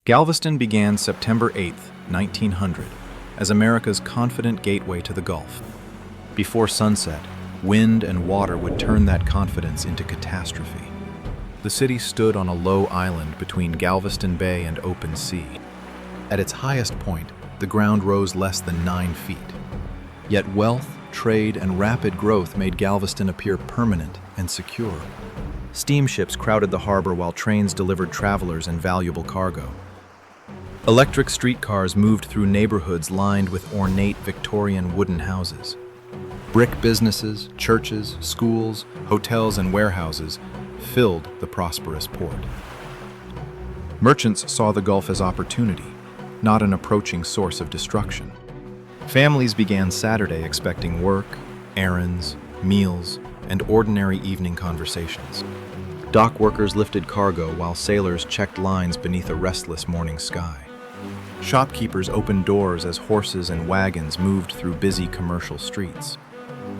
Galveston began September 8, 1900, as America's confident gateway to the Gulf. Before sunset, wind and water would turn that confidence into catastrophe. The city stood on a low island between Galveston Bay and open sea. At its highest point, the ground rose less than 9 feet. Yet wealth, trade, and rapid growth made Galveston appear permanent and secure. Steamships crowded the harbor while trains delivered travelers and valuable cargo. Electric streetcars moved through neighborhoods lined with ornate Victorian wooden houses. Brick businesses, churches, schools, hotels, and warehouses filled the prosperous port. Merchants saw the Gulf as opportunity, not an approaching source of destruction. Families began Saturday expecting work, errands, meals, and ordinary evening conversations. Dock workers lifted cargo while sailors checked lines beneath a restless morning sky. Shopkeepers opened doors as horses and wagons moved through busy commercial streets.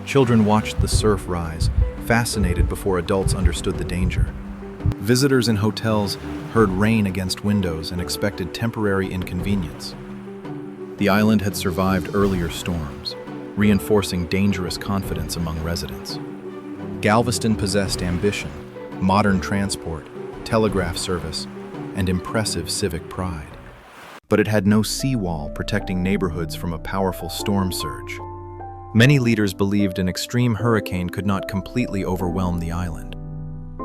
Children watched the surf rise, fascinated before adults understood the danger. Visitors in hotels heard rain against windows and expected temporary inconvenience. The island had survived earlier storms, reinforcing dangerous confidence among residents. Galveston possessed ambition, modern transport, telegraph service, and impressive civic pride. But it had no seawall protecting neighborhoods from a powerful storm surge. Many leaders believed an extreme hurricane could not completely overwhelm the island.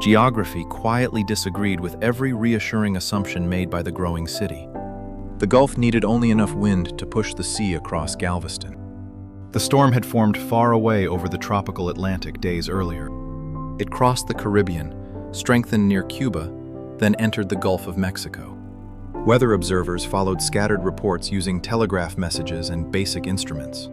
Geography quietly disagreed with every reassuring assumption made by the growing city. The Gulf needed only enough wind to push the sea across Galveston. The storm had formed far away over the tropical Atlantic days earlier. It crossed the Caribbean, strengthened near Cuba, then entered the Gulf of Mexico. Weather observers followed scattered reports using telegraph messages and basic instruments.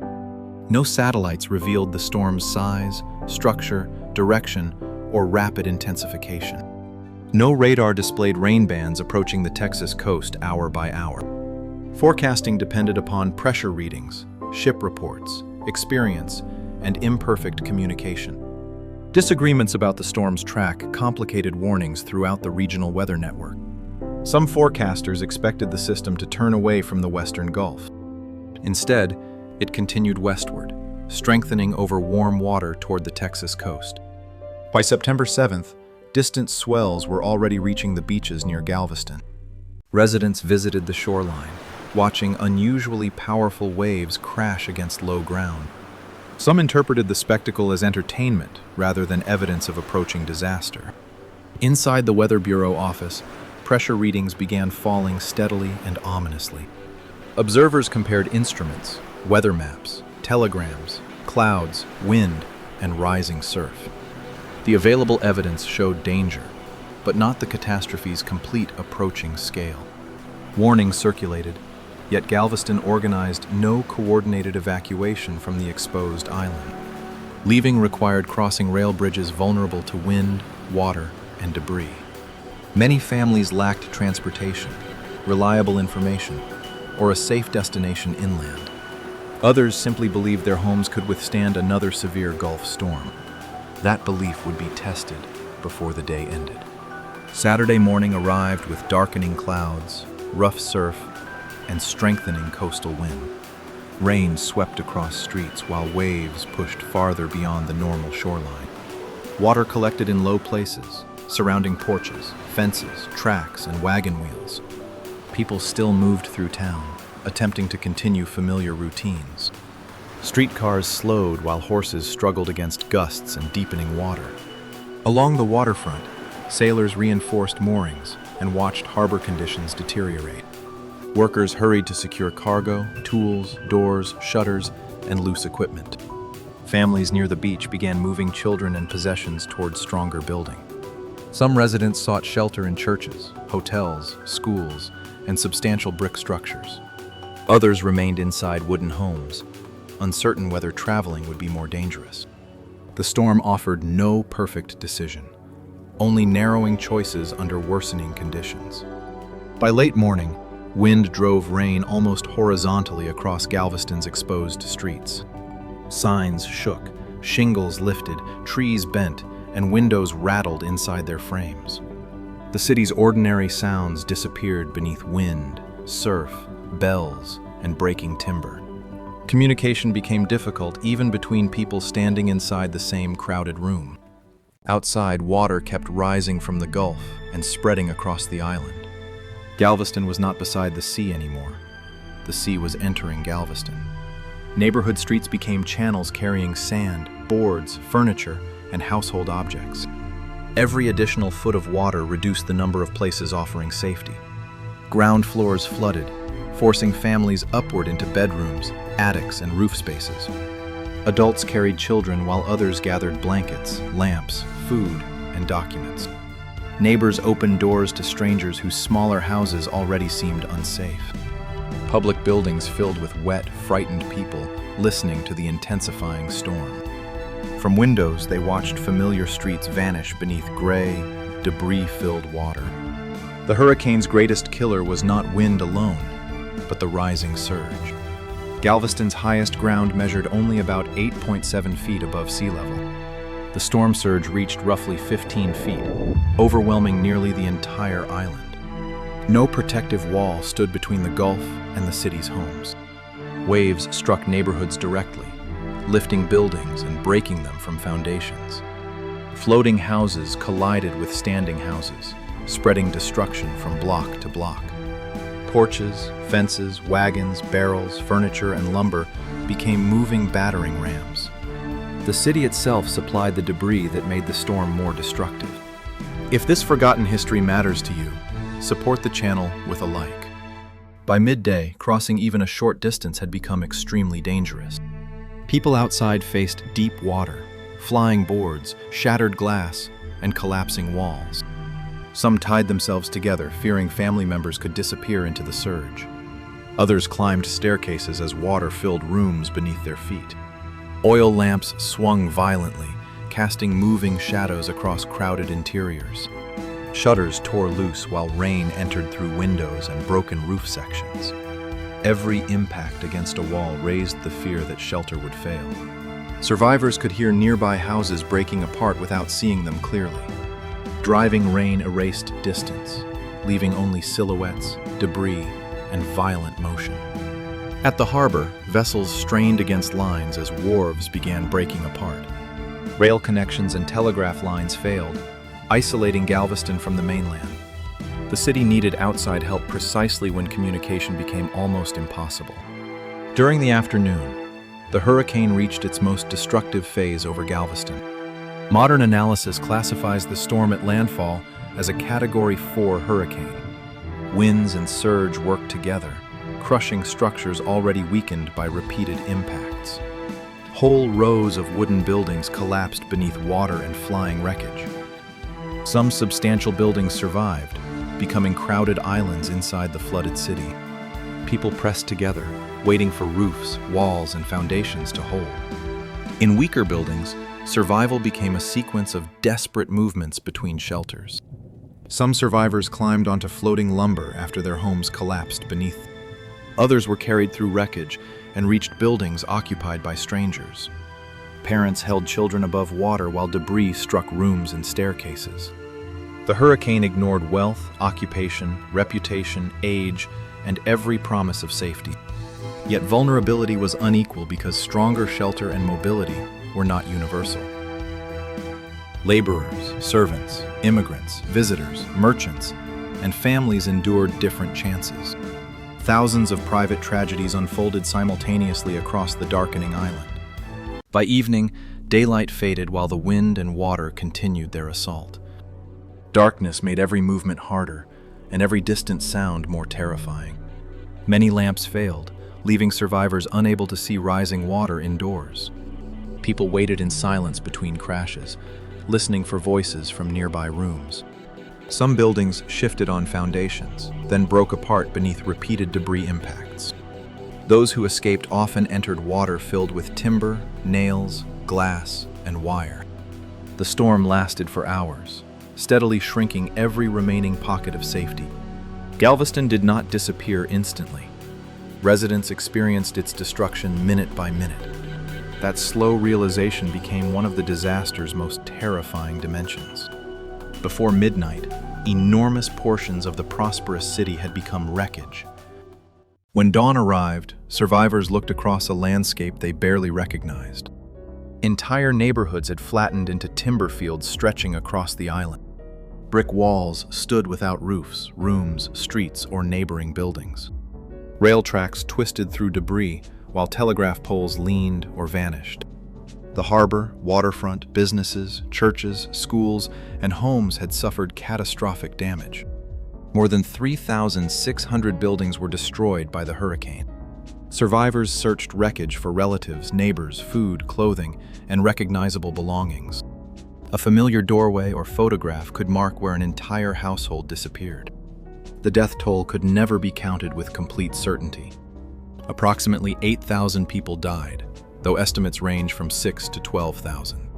No satellites revealed the storm's size, structure, direction, or rapid intensification. No radar displayed rain bands approaching the Texas coast hour by hour. Forecasting depended upon pressure readings, ship reports, experience, and imperfect communication. Disagreements about the storm's track complicated warnings throughout the regional weather network. Some forecasters expected the system to turn away from the western Gulf. Instead, it continued westward, strengthening over warm water toward the Texas coast. By September 7th, distant swells were already reaching the beaches near Galveston. Residents visited the shoreline, watching unusually powerful waves crash against low ground. Some interpreted the spectacle as entertainment rather than evidence of approaching disaster. Inside the Weather Bureau office, pressure readings began falling steadily and ominously. Observers compared instruments, weather maps, telegrams, clouds, wind, and rising surf. The available evidence showed danger, but not the catastrophe's complete approaching scale. Warnings circulated, yet Galveston organized no coordinated evacuation from the exposed island. Leaving required crossing rail bridges vulnerable to wind, water, and debris. Many families lacked transportation, reliable information, or a safe destination inland. Others simply believed their homes could withstand another severe Gulf storm. That belief would be tested before the day ended. Saturday morning arrived with darkening clouds, rough surf, and strengthening coastal wind. Rain swept across streets while waves pushed farther beyond the normal shoreline. Water collected in low places, surrounding porches, fences, tracks, and wagon wheels. People still moved through town, attempting to continue familiar routines. Streetcars slowed while horses struggled against gusts and deepening water. Along the waterfront, sailors reinforced moorings and watched harbor conditions deteriorate. Workers hurried to secure cargo, tools, doors, shutters, and loose equipment. Families near the beach began moving children and possessions toward stronger building. Some residents sought shelter in churches, hotels, schools, and substantial brick structures. Others remained inside wooden homes, uncertain whether traveling would be more dangerous. The storm offered no perfect decision, only narrowing choices under worsening conditions. By late morning, wind drove rain almost horizontally across Galveston's exposed streets. Signs shook, shingles lifted, trees bent, and windows rattled inside their frames. The city's ordinary sounds disappeared beneath wind, surf, bells, and breaking timber. Communication became difficult even between people standing inside the same crowded room. Outside, water kept rising from the Gulf and spreading across the island. Galveston was not beside the sea anymore. The sea was entering Galveston. Neighborhood streets became channels carrying sand, boards, furniture, and household objects. Every additional foot of water reduced the number of places offering safety. Ground floors flooded, forcing families upward into bedrooms, attics, and roof spaces. Adults carried children while others gathered blankets, lamps, food, and documents. Neighbors opened doors to strangers whose smaller houses already seemed unsafe. Public buildings filled with wet, frightened people listening to the intensifying storm. From windows, they watched familiar streets vanish beneath gray, debris-filled water. The hurricane's greatest killer was not wind alone, but the rising surge. Galveston's highest ground measured only about 8.7 feet above sea level. The storm surge reached roughly 15 feet, overwhelming nearly the entire island. No protective wall stood between the Gulf and the city's homes. Waves struck neighborhoods directly, lifting buildings and breaking them from foundations. Floating houses collided with standing houses, spreading destruction from block to block. Porches, fences, wagons, barrels, furniture, and lumber became moving battering rams. The city itself supplied the debris that made the storm more destructive. If this forgotten history matters to you, support the channel with a like. By midday, crossing even a short distance had become extremely dangerous. People outside faced deep water, flying boards, shattered glass, and collapsing walls. Some tied themselves together, fearing family members could disappear into the surge. Others climbed staircases as water filled rooms beneath their feet. Oil lamps swung violently, casting moving shadows across crowded interiors. Shutters tore loose while rain entered through windows and broken roof sections. Every impact against a wall raised the fear that shelter would fail. Survivors could hear nearby houses breaking apart without seeing them clearly. Driving rain erased distance, leaving only silhouettes, debris, and violent motion. At the harbor, vessels strained against lines as wharves began breaking apart. Rail connections and telegraph lines failed, isolating Galveston from the mainland. The city needed outside help precisely when communication became almost impossible. During the afternoon, the hurricane reached its most destructive phase over Galveston. Modern analysis classifies the storm at landfall as a Category 4 hurricane. Winds and surge worked together, crushing structures already weakened by repeated impacts. Whole rows of wooden buildings collapsed beneath water and flying wreckage. Some substantial buildings survived, becoming crowded islands inside the flooded city. People pressed together, waiting for roofs, walls, and foundations to hold. In weaker buildings, survival became a sequence of desperate movements between shelters. Some survivors climbed onto floating lumber after their homes collapsed beneath. Others were carried through wreckage and reached buildings occupied by strangers. Parents held children above water while debris struck rooms and staircases. The hurricane ignored wealth, occupation, reputation, age, and every promise of safety. Yet vulnerability was unequal because stronger shelter and mobility were not universal. Laborers, servants, immigrants, visitors, merchants, and families endured different chances. Thousands of private tragedies unfolded simultaneously across the darkening island. By evening, daylight faded while the wind and water continued their assault. Darkness made every movement harder, and every distant sound more terrifying. Many lamps failed, leaving survivors unable to see rising water indoors. People waited in silence between crashes, listening for voices from nearby rooms. Some buildings shifted on foundations, then broke apart beneath repeated debris impacts. Those who escaped often entered water filled with timber, nails, glass, and wire. The storm lasted for hours, steadily shrinking every remaining pocket of safety. Galveston did not disappear instantly. Residents experienced its destruction minute by minute. That slow realization became one of the disaster's most terrifying dimensions. Before midnight, enormous portions of the prosperous city had become wreckage. When dawn arrived, survivors looked across a landscape they barely recognized. Entire neighborhoods had flattened into timber fields stretching across the island. Brick walls stood without roofs, rooms, streets, or neighboring buildings. Rail tracks twisted through debris, while telegraph poles leaned or vanished. The harbor, waterfront, businesses, churches, schools, and homes had suffered catastrophic damage. More than 3,600 buildings were destroyed by the hurricane. Survivors searched wreckage for relatives, neighbors, food, clothing, and recognizable belongings. A familiar doorway or photograph could mark where an entire household disappeared. The death toll could never be counted with complete certainty. Approximately 8,000 people died, though estimates range from 6,000 to 12,000.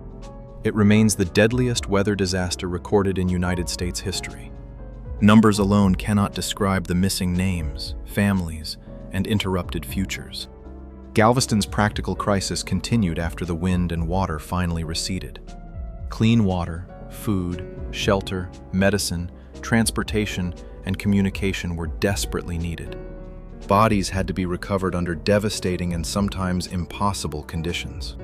It remains the deadliest weather disaster recorded in United States history. Numbers alone cannot describe the missing names, families, and interrupted futures. Galveston's practical crisis continued after the wind and water finally receded. Clean water, food, shelter, medicine, transportation, and communication were desperately needed. Bodies had to be recovered under devastating and sometimes impossible conditions.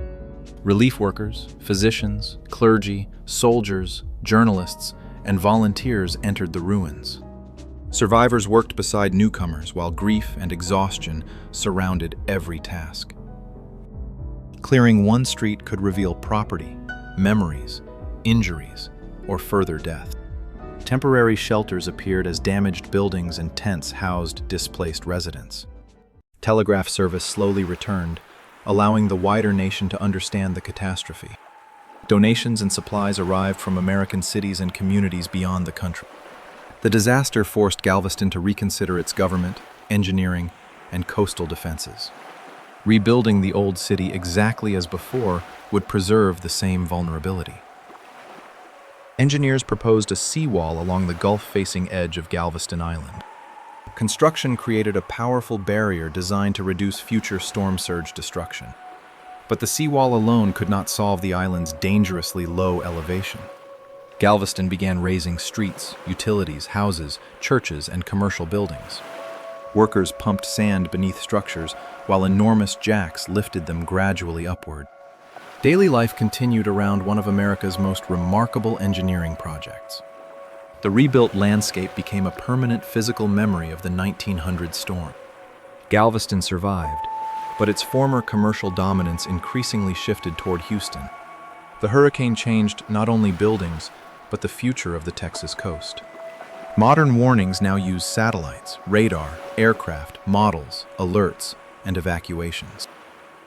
Relief workers, physicians, clergy, soldiers, journalists, and volunteers entered the ruins. Survivors worked beside newcomers while grief and exhaustion surrounded every task. Clearing one street could reveal property, memories, injuries, or further death. Temporary shelters appeared as damaged buildings and tents housed displaced residents. Telegraph service slowly returned, allowing the wider nation to understand the catastrophe. Donations and supplies arrived from American cities and communities beyond the country. The disaster forced Galveston to reconsider its government, engineering, and coastal defenses. Rebuilding the old city exactly as before would preserve the same vulnerability. Engineers proposed a seawall along the Gulf-facing edge of Galveston Island. Construction created a powerful barrier designed to reduce future storm surge destruction. But the seawall alone could not solve the island's dangerously low elevation. Galveston began raising streets, utilities, houses, churches, and commercial buildings. Workers pumped sand beneath structures, while enormous jacks lifted them gradually upward. Daily life continued around one of America's most remarkable engineering projects. The rebuilt landscape became a permanent physical memory of the 1900 storm. Galveston survived, but its former commercial dominance increasingly shifted toward Houston. The hurricane changed not only buildings, but the future of the Texas coast. Modern warnings now use satellites, radar, aircraft, models, alerts, and evacuations.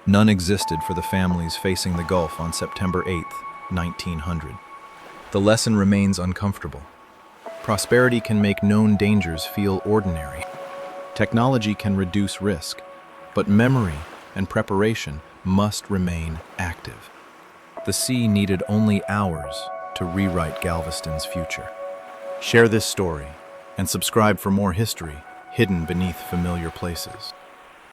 None existed for the families facing the Gulf on September 8, 1900. The lesson remains uncomfortable. Prosperity can make known dangers feel ordinary. Technology can reduce risk, but memory and preparation must remain active. The sea needed only hours to rewrite Galveston's future. Share this story and subscribe for more history hidden beneath familiar places.